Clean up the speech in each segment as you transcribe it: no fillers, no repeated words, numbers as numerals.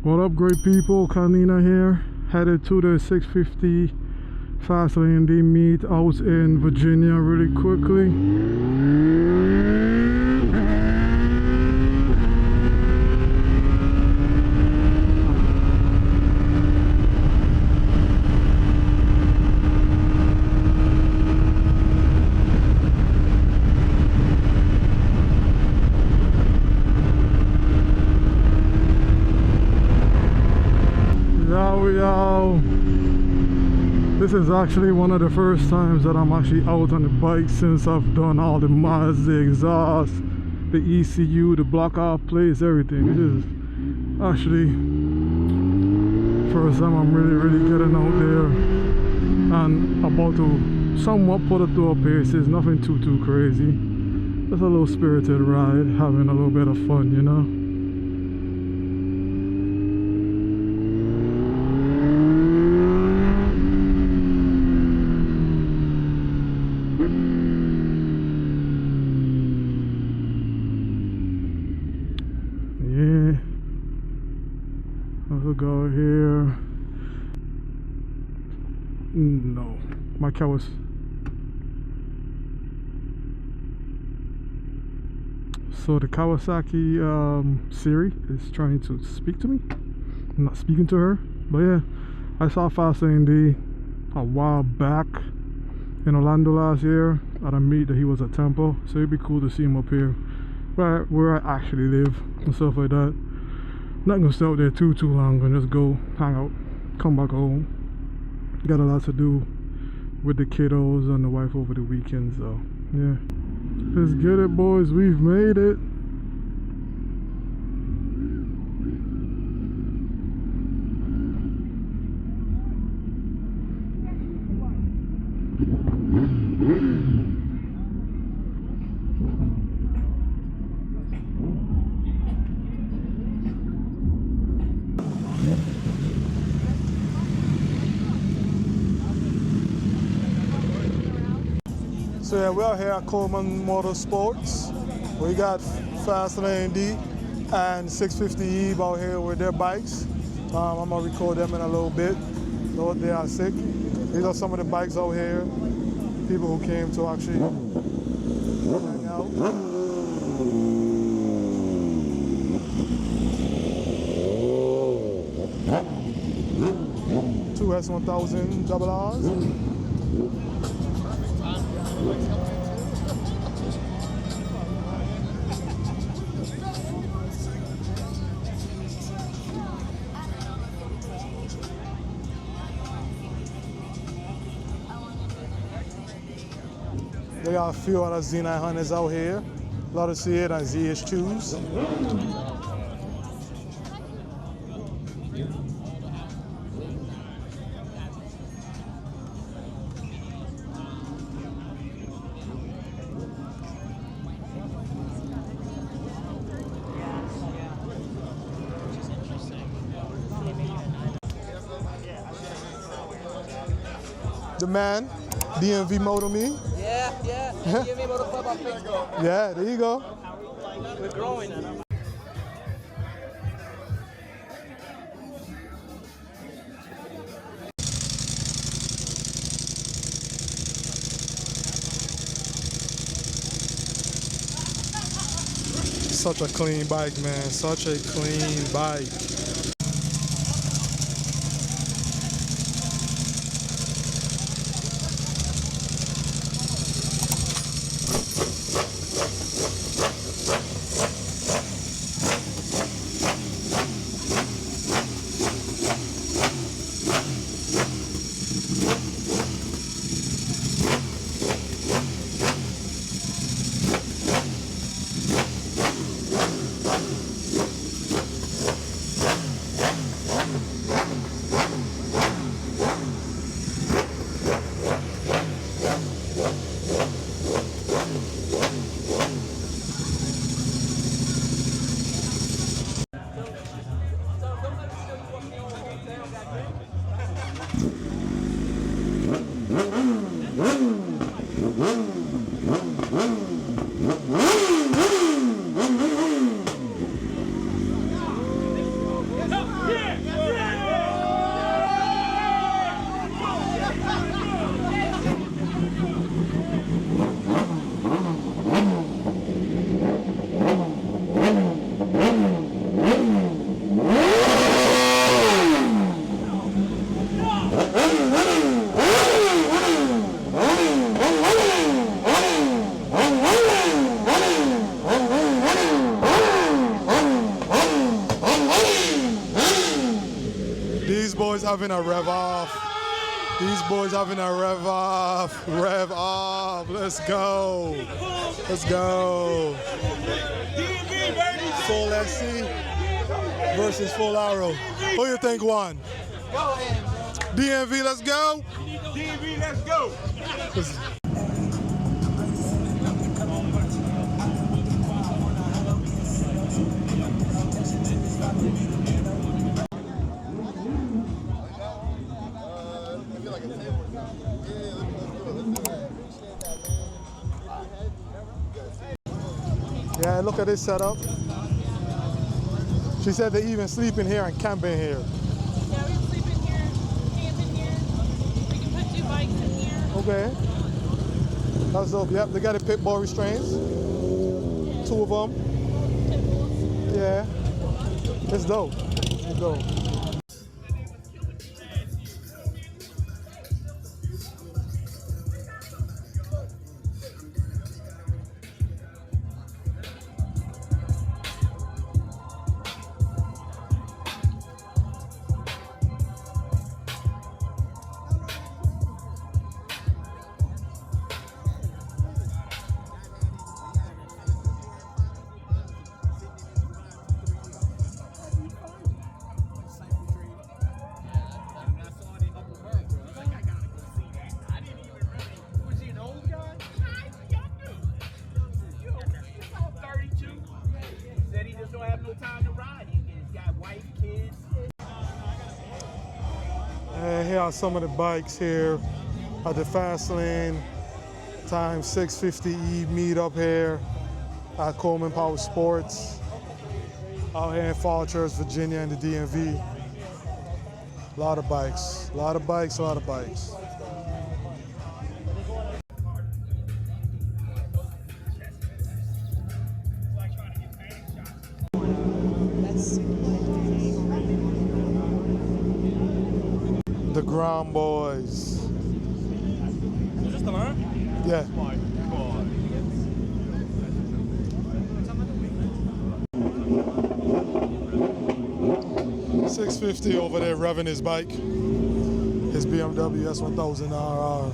What up, great people? Kanina here, headed to the 650 FastLaneD meet out in Virginia really quickly. This is actually one of the first times that I'm actually out on the bike since I've done all the mods, the exhaust, the ECU, the block off plates, everything. This is actually first time I'm really getting out there and about to somewhat put it through a pace. It's nothing too crazy. Just a little spirited ride, having a little bit of fun, you know. Go here. No, my car was. So the Kawasaki Siri is trying to speak to me. I'm not speaking to her, but yeah, I saw FastLaneD a while back in Orlando last year at a meet that he was at Temple, so it'd be cool to see him up here where I actually live and stuff like that. Not gonna stay out there too long, gonna just go hang out, come back home. Got a lot to do with the kiddos and the wife over the weekend, so yeah. Let's get it, boys, we've made it. So yeah, we're here at Coleman PowerSports. We got FastLaneD and 650E out here with their bikes. I'm gonna record them in a little bit. They are sick. These are some of the bikes out here. People who came to actually hang out. 2 S1000 double R's. They got a few other Z900s out here. A lot of C8 and ZH2s. The man, DMV Moto Me. Yeah. DMV Moto Club on Facebook. Yeah, there you go. We're growing. Such a clean bike, man. Such a clean bike. having a rev off. These boys having a rev off. Rev off. Let's go. Let's go. Full SC versus full arrow. Who you think won? DMV, let's go. DMV, let's go. Yeah, look at this setup. She said they even sleep in here and camp in here. Yeah, we can sleep in here, camp in here. We can put 2 bikes in here. Okay. That's dope. Yep, they got the pit bull restraints. 2 of them. Yeah. It's dope. It's dope. And here are some of the bikes here at the FastLane Time 650E Meetup here at Coleman PowerSports out here in Falls, Virginia in the DMV. A lot of bikes, a lot of bikes, a lot of bikes. The Ground Boys. Is this the line? Yeah. My God. $650 over there revving his bike. His BMW S1000 RR.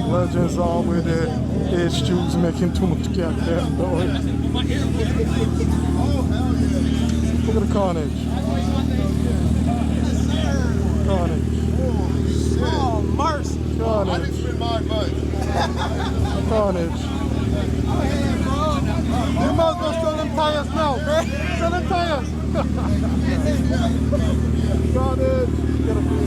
Legends all with their edge tubes making too much goddamn noise. Look at the carnage. Carnage. Oh, mercy. Carnage. Carnage. You might as well sell them tires now, man. Sell them tires. Carnage.